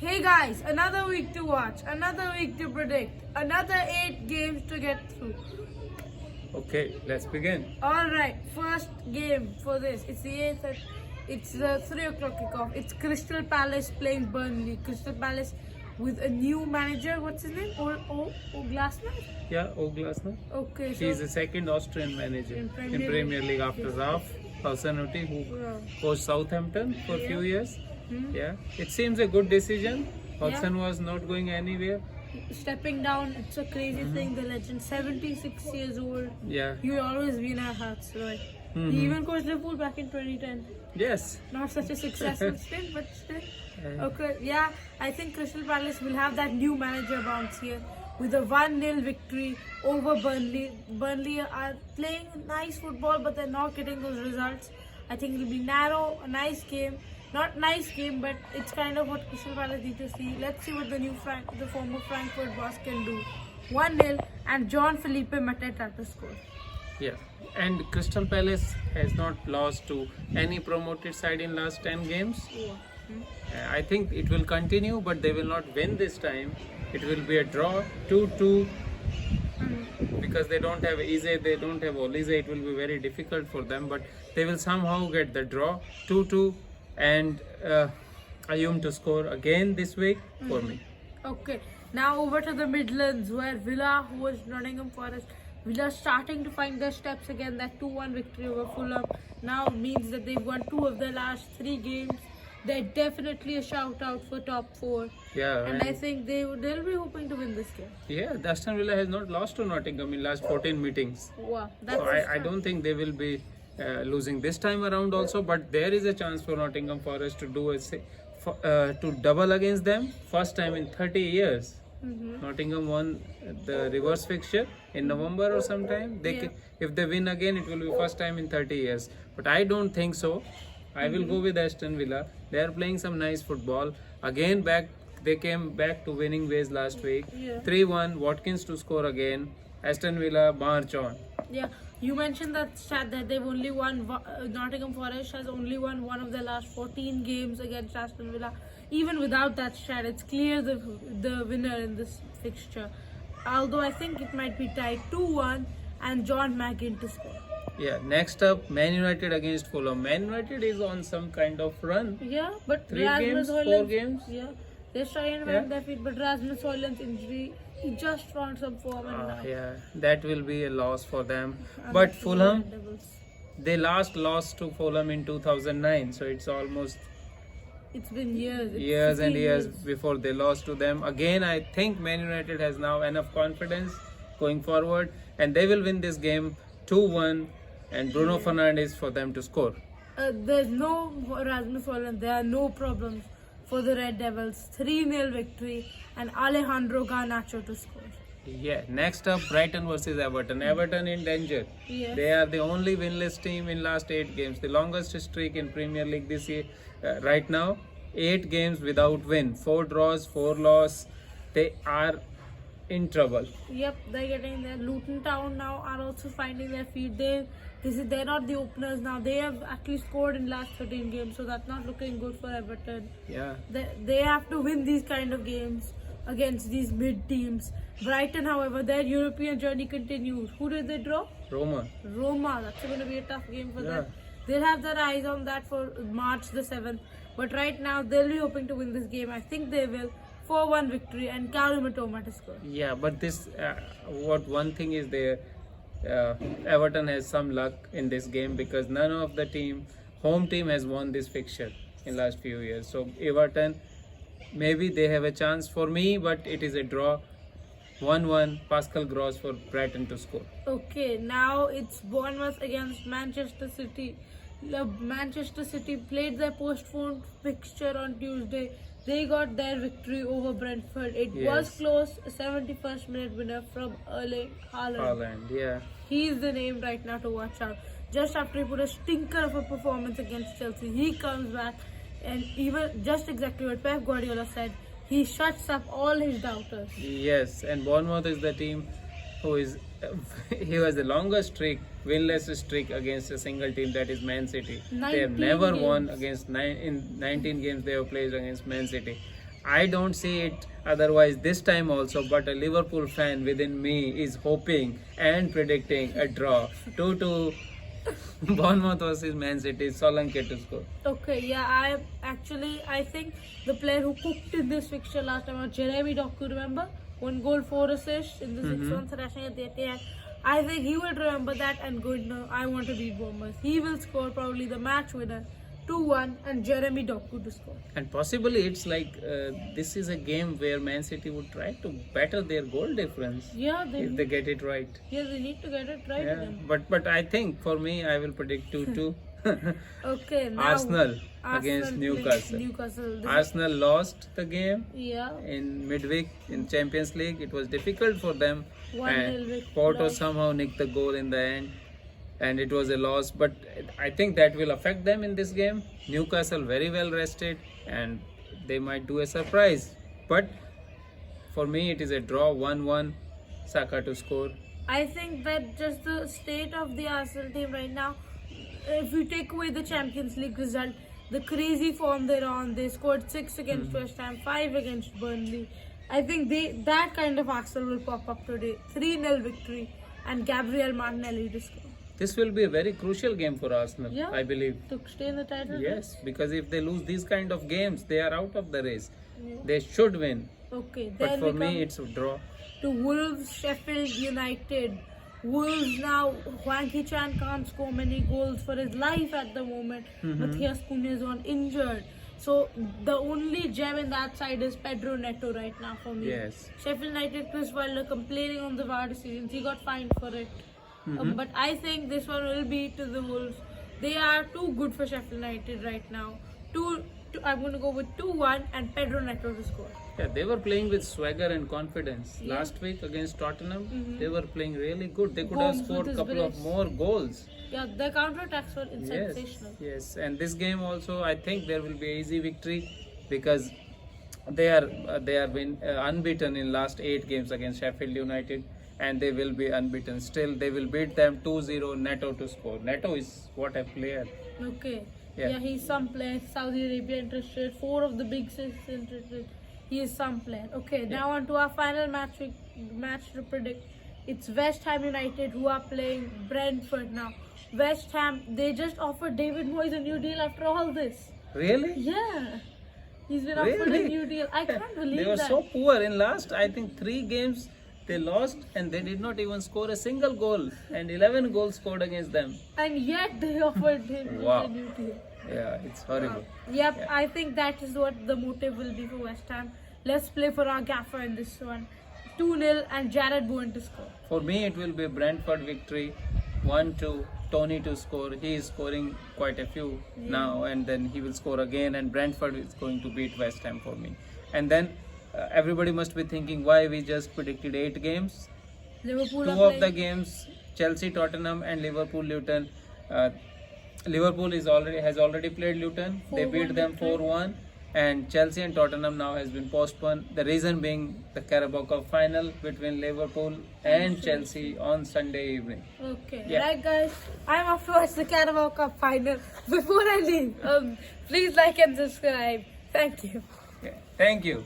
Hey guys, another week to watch, another week to predict, another 8 games to get through. Okay, let's begin. Alright, first game for this. It's the 8th, it's the 3 o'clock kickoff. It's Crystal Palace playing Burnley. Crystal Palace with a new manager. What's his name? O Glasner? Yeah, Glasner. Okay, He is the second Austrian manager In in Premier Premier League after Yes. Ralph Hasenhuttl, who Yeah. coached Southampton for a few Yeah. years. Hmm. Yeah, it seems a good decision. Yeah. Hasen was not going anywhere. Stepping down, it's a crazy thing. The legend, 76 years old. Yeah. You will always be in our hearts, right? He even coached Liverpool back in 2010. Yes. Not such a successful stint, but still. Uh, Okay, yeah, I think Crystal Palace will have that new manager bounce here with a 1-0 victory over Burnley. Burnley are playing nice football, but they're not getting those results. I think it'll be narrow, a nice game. Not nice game, but it's kind of what Crystal Palace need to see. Let's see what the former Frankfurt boss can do. 1-0 and John Felipe Mateta to score. Yeah. And Crystal Palace has not lost to any promoted side in last 10 games. Yeah. I think it will continue, but they will not win this time. It will be a draw, 2-2. Because they don't have Eze, they don't have Olise, it will be very difficult for them. But they will somehow get the draw, 2-2, and Ayum to score again this week for me. Okay, now over to the Midlands where Villa, who was Nottingham Forest, Villa starting to find their steps again. That 2-1 victory over Fulham now means that they've won 2 of their last 3 games. They're definitely a shout out for top 4. Yeah, And I think they'll be hoping to win this game. yeah, Aston Villa has not lost to Nottingham in last 14 meetings. Wow, that's So I don't think they will be losing this time around also, but there is a chance for Nottingham Forest to do to double against them. First time in 30 years. Nottingham won the reverse fixture in November or sometime. If they win again, it will be first time in 30 years. But I don't think so. I will go with Aston Villa. They are playing some nice football. Again, they came back to winning ways last week. Yeah. 3-1, Watkins to score again. Aston Villa march on. Yeah, you mentioned that stat that they've only won. Nottingham Forest has only won one of their last 14 games against Aston Villa. Even without that stat, it's clear the winner in this fixture. Although I think it might be tied 2-1 and John McGinn to score. Yeah, next up, Man United against Fulham. Man United is on some kind of run. Yeah, but 3 Rasmus games, 4 Højlund, games. Yeah, they're trying to find their feet, but Rasmus Højlund's injury, he just found some form and now. Yeah, that will be a loss for them. And But the Fulham, Red Devils. they last lost to Fulham in 2009, so it's almost It's been years. It's years and 15 years before they lost to them. Again, I think Man United has now enough confidence going forward, and they will win this game 2-1, and Bruno Fernandes for them to score. There's no Rasmus Højlund. There are no problems for the Red Devils. 3-0 victory and Alejandro Garnacho to score. Yeah, next up, Brighton versus Everton. Everton in danger. Yes. They are the only winless team in last 8 games. The longest streak in Premier League this year. Right now, 8 games without win. 4 draws, 4 loss. They are in trouble. Yep, they're getting there. Luton Town now are also finding their feet. They're not the openers now. They have actually scored in last 13 games, so that's not looking good for Everton. Yeah. They have to win these kind of games against these mid teams. Brighton, however, their European journey continues. Who did they draw? Roma. Roma. That's going to be a tough game for Yeah. them. They'll have their eyes on that for March the 7th. But right now, they'll be hoping to win this game. I think they will. 4-1 victory and Kalu Mitoma to score. Yeah, but this, what one thing is there, Everton has some luck in this game because none of the home team has won this fixture in last few years. So Everton, maybe they have a chance for me, but it is a draw. 1-1, Pascal Gross for Brighton to score. Okay, now it's Bournemouth against Manchester City. Manchester City played their postponed fixture on Tuesday. They got their victory over Brentford. It was Yes. close, a 71st minute winner from Erling Haaland. Haaland, yeah. He's the name right now to watch out. Just after he put a stinker of a performance against Chelsea, he comes back and even just exactly what Pep Guardiola said, he shuts up all his doubters. Yes, and Bournemouth is the team who is he was the longest winless streak against a single team, that is Man City. They have 19 never games. won against in 19 games they have played against Man City. I don't see it otherwise this time also, but a Liverpool fan within me is hoping and predicting a draw. 2-2 Bournemouth versus Man City, Solanke to score. Okay, yeah, I think the player who cooked in this fixture last time was Jeremy Doku, remember? 1 goal, 4 assists in the 6-1 thrashing at the Etihad. I think he will remember that and go, no, I want to beat Bournemouth. He will score probably the match winner, 2-1, and Jeremy Doku to score. And possibly it's like this is a game where Man City would try to better their goal difference Yeah, if they get it right. they need to get it right Yeah, again. but I think for me, I will predict 2-2. Okay, now Arsenal against plays Newcastle. Newcastle. Arsenal lost the game Yeah, in midweek in Champions League. It was difficult for them, 1-0 and with Porto loss. somehow nicked the goal in the end, and it was a loss. But I think that will affect them in this game. Newcastle very well rested, and they might do a surprise. But for me, it is a draw, 1-1. Saka to score. I think that just the state of the Arsenal team right now, if you take away the Champions League result, the crazy form they're on, they scored 6 against West Ham, 5 against Burnley. I think that kind of Arsenal will pop up today. 3-0 victory and Gabriel Martinelli to score. This will be a very crucial game for Arsenal, Yeah. I believe. To stay in the title. Yes, because if they lose these kind of games, they are out of the race. Yeah. They should win. Okay, But then for we me, come it's a draw. to Wolves, Sheffield United. Wolves now, Hwang Chan can't score many goals for his life at the moment. Matthias Cunha is on injured. So the only gem in that side is Pedro Neto right now for me. Yes. Sheffield United, Chris Wilder complaining on the VAR decisions. He got fined for it. But I think this one will be to the Wolves. They are too good for Sheffield United right now. I'm going to go with 2-1 and Pedro Neto to score. Yeah, they were playing with swagger and confidence. Yeah. Last week against Tottenham, they were playing really good. They could Gomes have scored with a his couple of brace. more goals. Yeah, the counter-attacks were Yes, sensational. yes. And this game also, I think there will be an easy victory because they are unbeaten in last 8 games against Sheffield United, and they will be unbeaten. Still, they will beat them 2-0. Neto to score. Neto is what a player. Okay. Yeah. Yeah, he's some player. Saudi Arabia interested. 4 of the big 6 interested. He is some player. Okay, now on to our final match to predict. It's West Ham United who are playing Brentford now. West Ham, they just offered David Moyes a new deal after all this. Really? Yeah. He's been offered a Really? new deal. I can't believe They were that. so poor in last, I think, 3 games. They lost and they did not even score a single goal, and 11 goals scored against them. And yet they offered him Wow. a new deal. Yeah, it's horrible. Yep, Yeah. I think that is what the motive will be for West Ham. Let's play for our gaffer in this one. 2-0 and Jared Bowen to score. For me, it will be Brentford victory, 1-2. Tony to score. He is scoring quite a few now, and then he will score again. And Brentford is going to beat West Ham for me. And then everybody must be thinking why we just predicted 8 games. Liverpool 2 are of the playing. games, Chelsea, Tottenham, and Liverpool, Luton. Liverpool has already played Luton. They 4-1 beat them victory. 4-1, and Chelsea and Tottenham now has been postponed. The reason being the Carabao Cup final between Liverpool and Chelsea on Sunday evening. Okay, Yeah. right guys, I'm off to watch the Carabao Cup final. Before I leave, please like and subscribe. Thank you. Yeah. Thank you.